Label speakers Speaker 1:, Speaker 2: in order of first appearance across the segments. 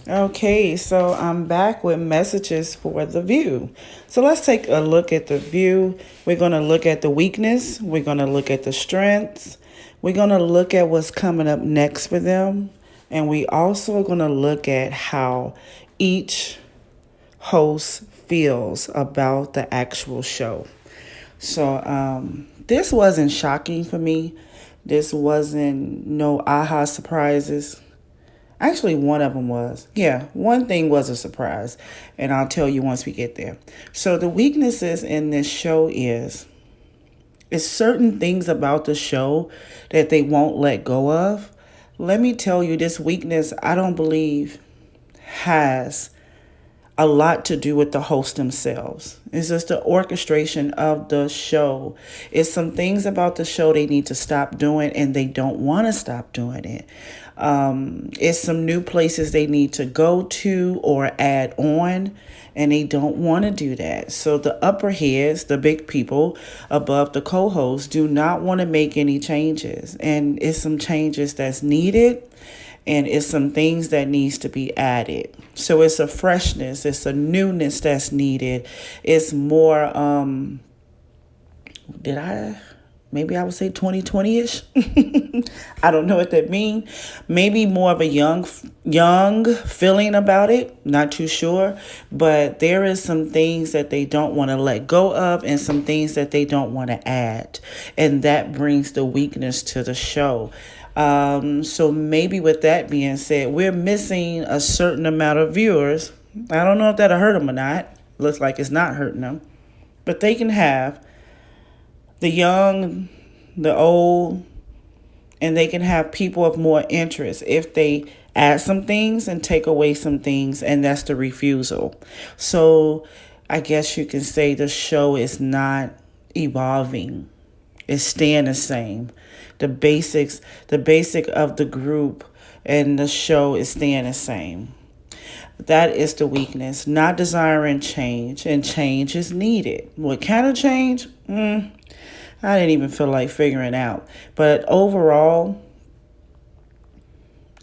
Speaker 1: Okay, so I'm back with messages for the view. So let's take a look at the view. We're going to look at the weakness. We're going to look at the strengths. We're going to look at what's coming up next for them. And we also are going to look at how each host feels about the actual show. So this wasn't shocking for me. This wasn't no aha surprises. Actually, one of them was. Yeah, one thing was a surprise, and I'll tell you once we get there. So the weaknesses in this show is certain things about the show that they won't let go of. Let me tell you, this weakness, I don't believe has a lot to do with the host themselves. It's just the orchestration of the show. It's some things about the show they need to stop doing and they don't want to stop doing it. It's some new places they need to go to or add on, and they don't want to do that. So the upper heads, the big people above the co-hosts, do not want to make any changes. And it's some changes that's needed, and it's some things that needs to be added. So it's a freshness, it's a newness that's needed. It's more did I maybe I would say 2020-ish. I don't know what that means. Maybe more of a young feeling about it. Not too sure. But there is some things that they don't want to let go of and some things that they don't want to add. And that brings the weakness to the show. So maybe with that being said, we're missing a certain amount of viewers. I don't know if that'll hurt them or not. Looks like it's not hurting them. But they can have the young, the old, and they can have people of more interest if they add some things and take away some things, and that's the refusal. So I guess you can say the show is not evolving. It's staying the same. The basic of the group and the show is staying the same. That is the weakness, not desiring change, and change is needed. What kind of change? I didn't even feel like figuring out. But overall,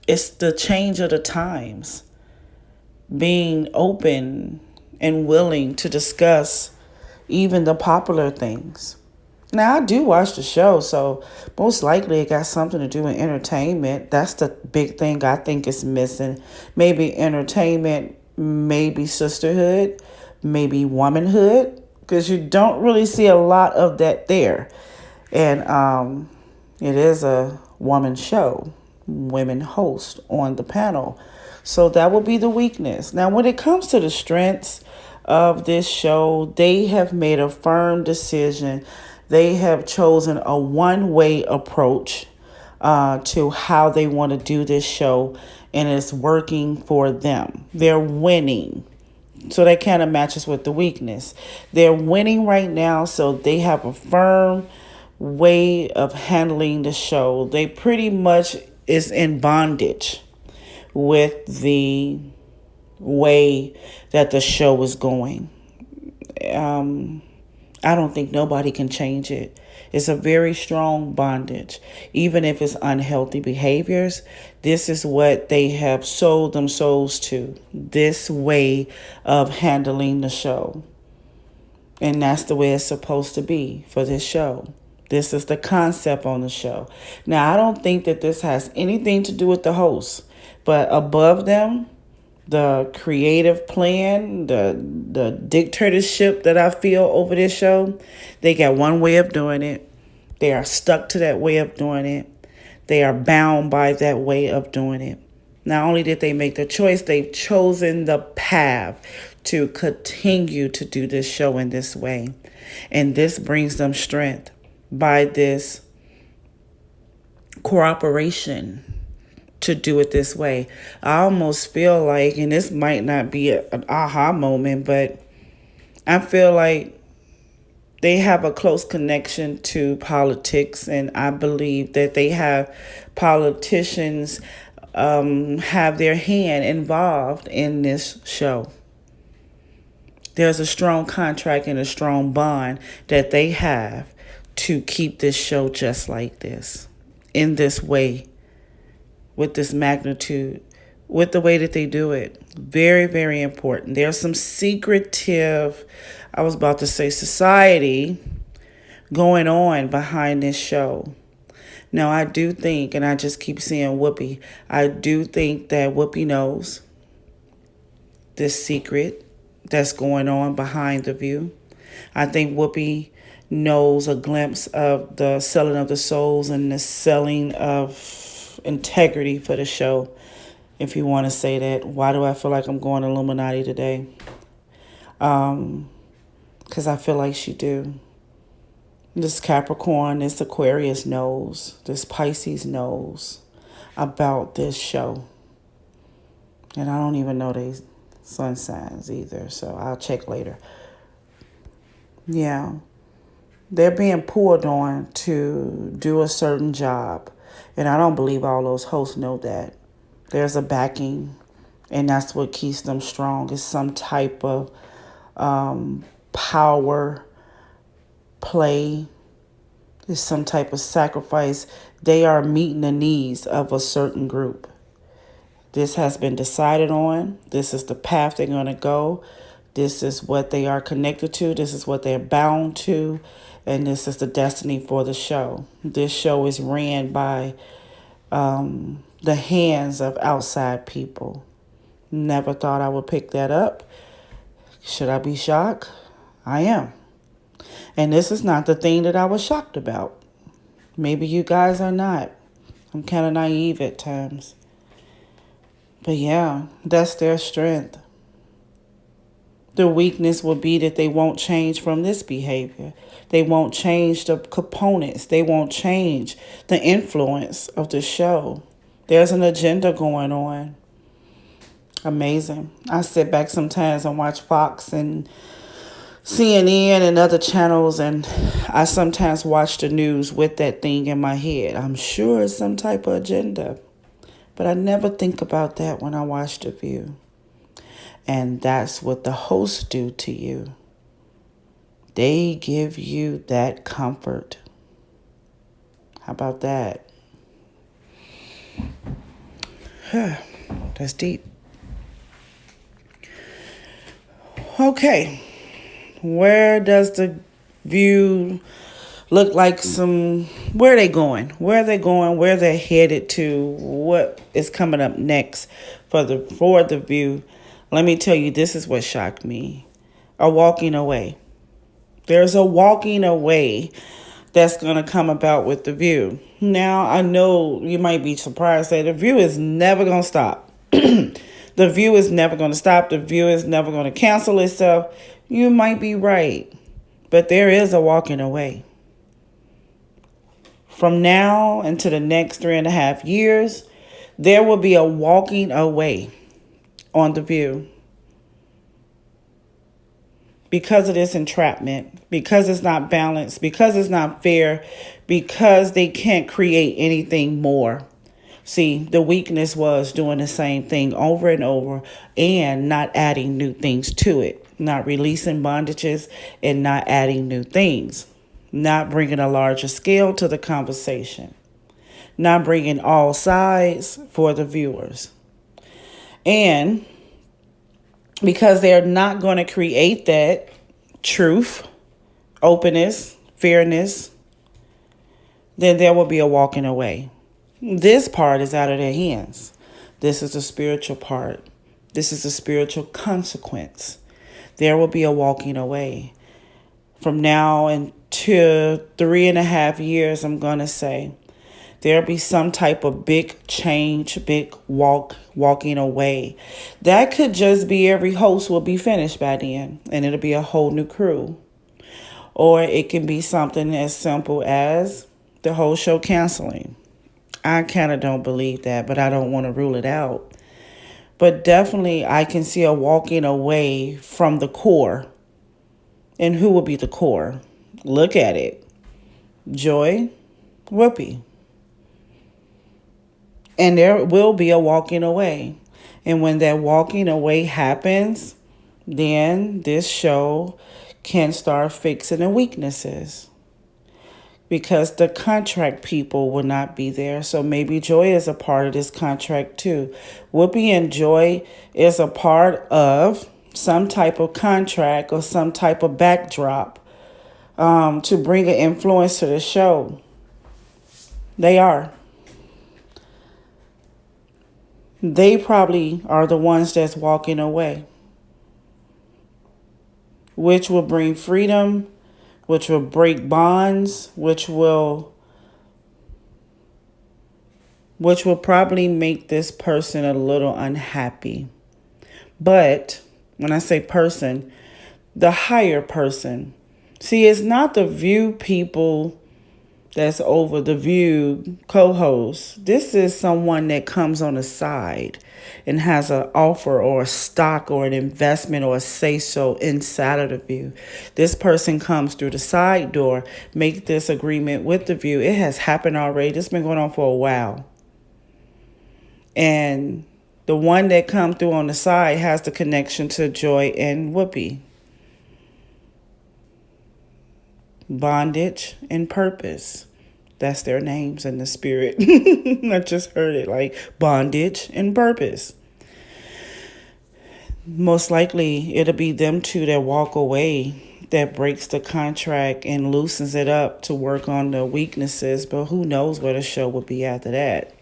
Speaker 1: it's the change of the times. Being open and willing to discuss even the popular things. Now, I do watch the show, so most likely it got something to do with entertainment. That's the big thing I think is missing. Maybe entertainment, maybe sisterhood, maybe womanhood, because you don't really see a lot of that there. And it is a woman show, women host on the panel. So that will be the weakness. Now, when it comes to the strengths of this show, they have made a firm decision. They have chosen a one-way approach to how they want to do this show, and it's working for them. They're winning. So that kind of matches with the weakness. They're winning right now, so they have a firm way of handling the show. They pretty much is in bondage with the way that the show is going. I don't think nobody can change it. It's a very strong bondage. Even if it's unhealthy behaviors, this is what they have sold them souls to. This way of handling the show. And that's the way it's supposed to be for this show. This is the concept on the show. Now, I don't think that this has anything to do with the hosts, but above them, the creative plan, the dictatorship that I feel over this show, they got one way of doing it. They are stuck to that way of doing it. They are bound by that way of doing it. Not only did they make the choice, they've chosen the path to continue to do this show in this way. And this brings them strength by this cooperation to do it this way. I almost feel like, and this might not be an aha moment, but I feel like they have a close connection to politics, and I believe that they have politicians have their hand involved in this show. There's a strong contract and a strong bond that they have to keep this show just like this, in this way, with this magnitude, with the way that they do it. Very, very important. There's some secretive, I was about to say society, going on behind this show. Now, I do think, and I just keep seeing Whoopi, I do think that Whoopi knows this secret that's going on behind the view. I think Whoopi knows a glimpse of the selling of the souls and the selling of integrity for the show, if you want to say that. Why do I feel like I'm going Illuminati today? Because I feel like she do. This Capricorn, this Aquarius knows, this Pisces knows about this show. And I don't even know they sun signs either, so I'll check later. Yeah. They're being pulled on to do a certain job. And I don't believe all those hosts know that. There's a backing, and that's what keeps them strong. It's some type of power play. It's some type of sacrifice. They are meeting the needs of a certain group. This has been decided on. This is the path they're going to go. This is what they are connected to. This is what they're bound to. And this is the destiny for the show. This show is ran by the hands of outside people. Never thought I would pick that up. Should I be shocked? I am. And this is not the thing that I was shocked about. Maybe you guys are not. I'm kind of naive at times. But yeah, that's their strength. The weakness will be that they won't change from this behavior. They won't change the components. They won't change the influence of the show. There's an agenda going on. Amazing. I sit back sometimes and watch Fox and CNN and other channels, and I sometimes watch the news with that thing in my head. I'm sure it's some type of agenda, but I never think about that when I watch The View. And that's what the hosts do to you. They give you that comfort. How about that? That's deep. Okay. Where does the view look like where are they going? Where are they going? Where they're headed to? What is coming up next for the view? Let me tell you, this is what shocked me. A walking away. There's a walking away that's going to come about with the view. Now, I know you might be surprised that the view is never going to stop. The view is never going to stop. The view is never going to cancel itself. You might be right, but there is a walking away. From now into the next 3.5 years, there will be a walking away on the view. Because of this entrapment, because it's not balanced, because it's not fair, because they can't create anything more. See, the weakness was doing the same thing over and over and not adding new things to it, not releasing bondages and not adding new things, not bringing a larger scale to the conversation, not bringing all sides for the viewers. And because they're not going to create that truth, openness, fairness, then there will be a walking away. This part is out of their hands. This is the spiritual part. This is the spiritual consequence. There will be a walking away. From now until 3.5 years, I'm going to say, there'll be some type of big change, big walking away. That could just be every host will be finished by then, and it'll be a whole new crew. Or it can be something as simple as the whole show canceling. I kind of don't believe that, but I don't want to rule it out. But definitely I can see a walking away from the core. And who will be the core? Look at it. Joy, Whoopi. And there will be a walking away. And when that walking away happens, then this show can start fixing the weaknesses. because the contract people will not be there. So maybe Joy is a part of this contract too. Whoopi and Joy is a part of some type of contract or some type of backdrop to bring an influence to the show. They are. They probably are the ones that's walking away, which will bring freedom, which will break bonds, which will probably make this person a little unhappy. But when I say person, the higher person. See, it's not the View people that's over the View co-host. This is someone that comes on the side and has an offer or a stock or an investment or a say-so inside of the View. This person comes through the side door, make this agreement with the View. It has happened already. This has been going on for a while. And the one that come through on the side has the connection to Joy and Whoopi. Bondage and purpose. That's their names in the spirit. I just heard it, like bondage and purpose. Most likely it'll be them two that walk away, that breaks the contract and loosens it up to work on the weaknesses. But who knows where the show will be after that.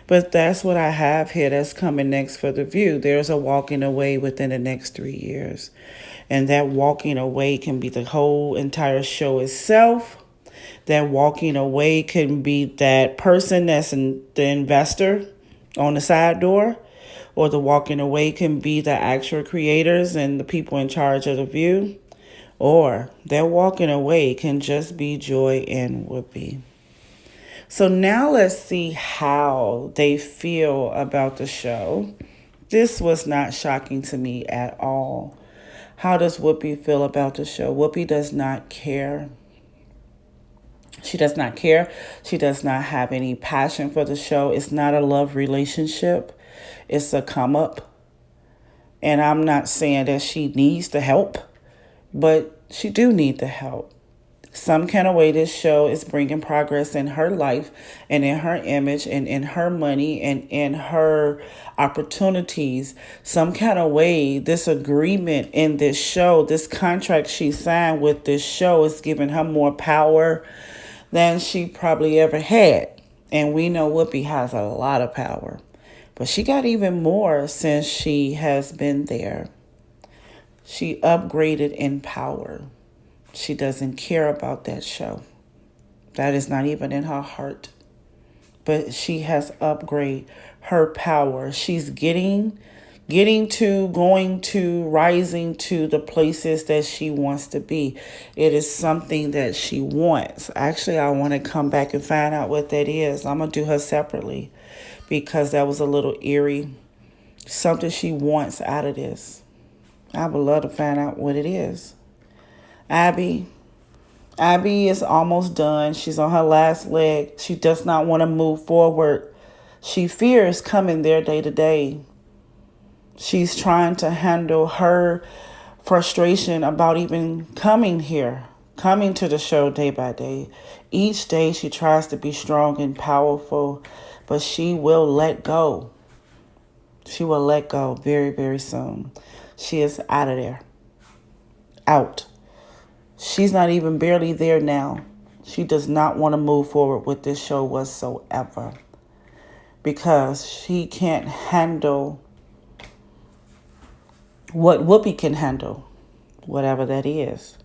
Speaker 1: But that's what I have here that's coming next for the View. There's a walking away within the next 3 years. And that walking away can be the whole entire show itself. That walking away can be that person that's the investor on the side door. Or the walking away can be the actual creators and the people in charge of the View. Or that walking away can just be Joy and Whoopi. So now let's see how they feel about the show. This was not shocking to me at all. How does Whoopi feel about the show? Whoopi does not care. She does not care. She does not have any passion for the show. It's not a love relationship. It's a come up. And I'm not saying that she needs the help, but she do need the help. Some kind of way this show is bringing progress in her life and in her image and in her money and in her opportunities. Some kind of way this agreement in this show, this contract she signed with this show is giving her more power than she probably ever had. And we know Whoopi has a lot of power, but she got even more since she has been there. She upgraded in power. She doesn't care about that show. That is not even in her heart. But she has upgraded her power. She's getting to, rising to the places that she wants to be. It is something that she wants. Actually, I want to come back and find out what that is. I'm going to do her separately because that was a little eerie. Something she wants out of this. I would love to find out what it is. Abby is almost done. She's on her last leg. She does not want to move forward. She fears coming there day to day. She's trying to handle her frustration about even coming here, coming to the show day by day. Each day she tries to be strong and powerful, but she will let go. She will let go very, very soon. She is out of there. Out. She's not even barely there now. She does not want to move forward with this show whatsoever because she can't handle what Whoopi can handle, whatever that is.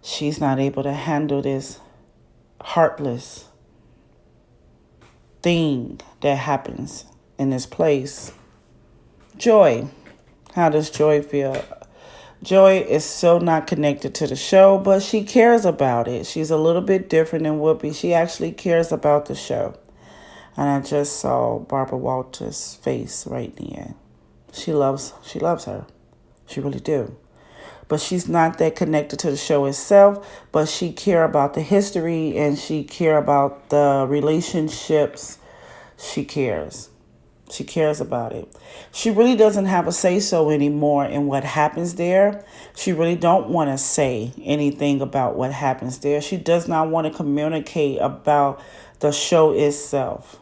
Speaker 1: She's not able to handle this heartless thing that happens in this place. Joy. How does Joy feel? Joy is so not connected to the show, but she cares about it. She's a little bit different than Whoopi. She actually cares about the show. And I just saw Barbara Walters' face right there. She loves her. She really do. But she's not that connected to the show itself, but she care about the history and she care about the relationships. She cares. She cares about it. She really doesn't have a say-so anymore in what happens there. She really don't want to say anything about what happens there. She does not want to communicate about the show itself.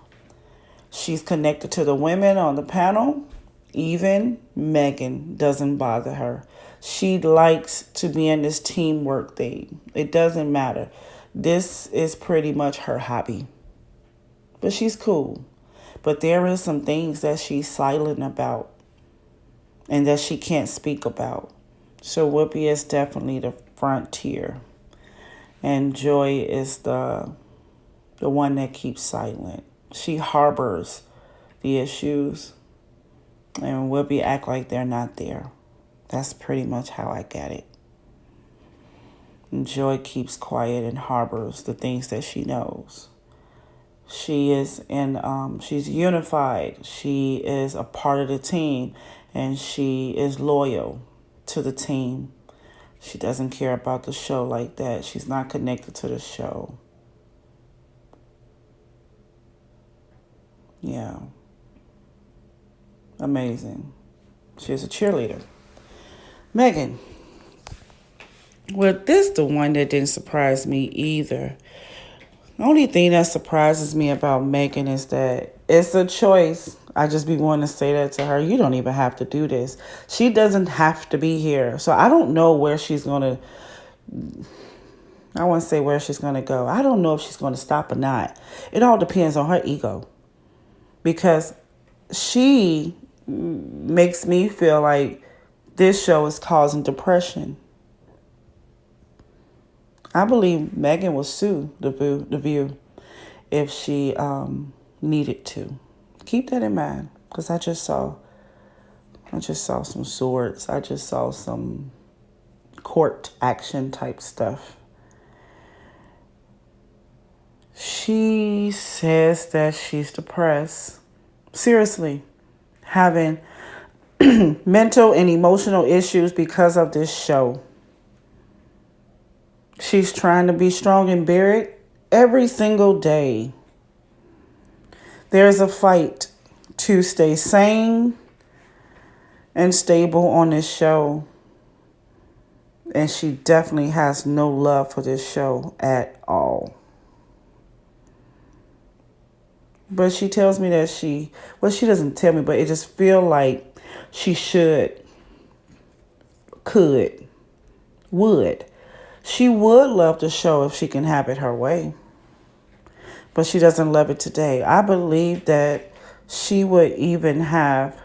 Speaker 1: She's connected to the women on the panel. Even Megan doesn't bother her. She likes to be in this teamwork thing. It doesn't matter. This is pretty much her hobby. But she's cool. But there is some things that she's silent about and that she can't speak about. So Whoopi is definitely the frontier. And Joy is the one that keeps silent. She harbors the issues, and Whoopi act like they're not there. That's pretty much how I get it. And Joy keeps quiet and harbors the things that she knows. She is she's unified. She is a part of the team, and she is loyal to the team. She doesn't care about the show like that. She's not connected to the show. Yeah. Amazing. She's a cheerleader. Megan. Well, this the one that didn't surprise me either. The only thing that surprises me about Megan is that it's a choice. I just be wanting to say that to her. You don't even have to do this. She doesn't have to be here. So I don't know where she's going to, I want to say where she's going to go. I don't know if she's going to stop or not. It all depends on her ego. Because she makes me feel like this show is causing depression. I believe Megan will sue the View if she needed to. Keep that in mind, because I just saw some swords. I just saw some court action type stuff. She says that she's depressed. Seriously, having mental and emotional issues because of this show. She's trying to be strong and bear it every single day. There's a fight to stay sane and stable on this show. And she definitely has no love for this show at all. But she tells me that she doesn't tell me, but it just feel like she would. She would love the show if she can have it her way. But she doesn't love it today. I believe that she would even have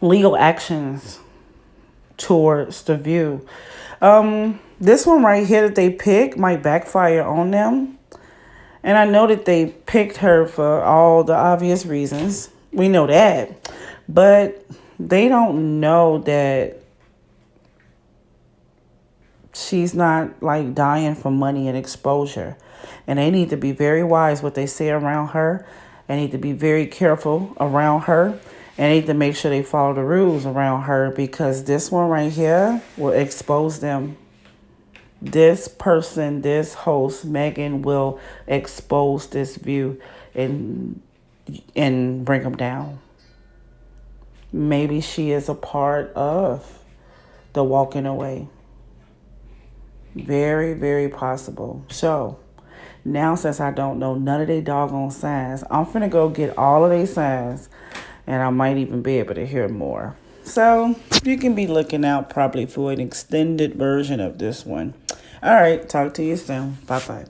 Speaker 1: legal actions towards the View. This one right here that they picked might backfire on them. And I know that they picked her for all the obvious reasons. We know that. But they don't know that she's not like dying for money and exposure. And they need to be very wise what they say around her. They need to be very careful around her. And they need to make sure they follow the rules around her, because this one right here will expose them. This person, this host, Megan, will expose this View and bring them down. Maybe she is a part of the walking away. Very, very possible. So, now since I don't know none of their doggone signs, I'm finna go get all of their signs, and I might even be able to hear more. So, you can be looking out probably for an extended version of this one. All right, talk to you soon. Bye-bye.